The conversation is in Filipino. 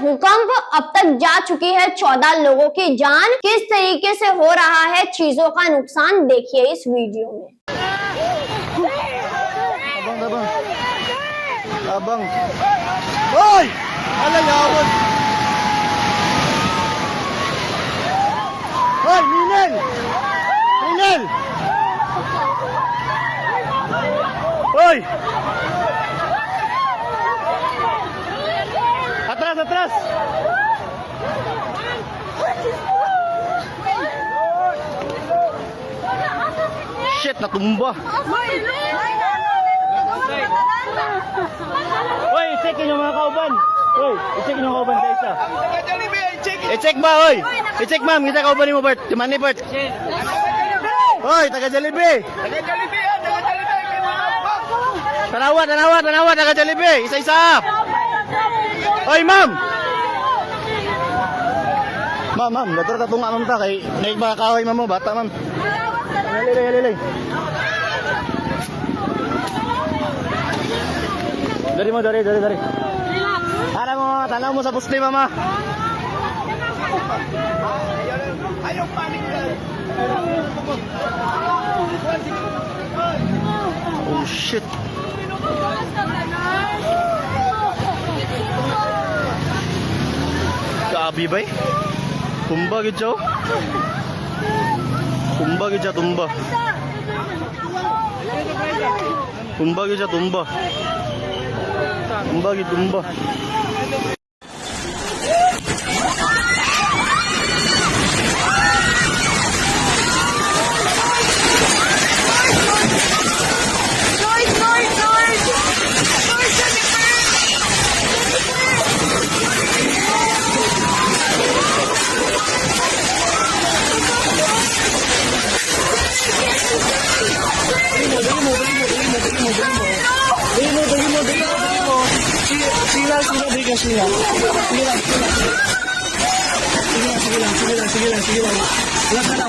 भूकंप, अब तक जा चुकी है 14 लोगों की जान। किस तरीके से हो रहा है चीजों का नुकसान, देखिए इस वीडियो में। Abang. Hoy! Ala yawon. Hoy, Ninel! Ninel! Hoy! Atras, atras! Shit, natumba. Hoy, i-check yung mga kauban. Hoy, i-check yung kauban sa isa. I-check ba, hoy? I-check ma'am, kita kauban ni mo, Bert. Di man ni Bert. Hoy, taga Jollibee. Tanawa, taga Jollibee. Isa-isa. Hoy, ma'am. Ma'am, dator ta tunga ma'am ta kay naik ba kahoy ma'am mo, bata ma'am. Halilay. Dari. Tanaw mo sa puste, mama. Ayaw panik ka. Oh, shit. Grabe ba eh? Tumba gid siya. Tumba. Sige lang.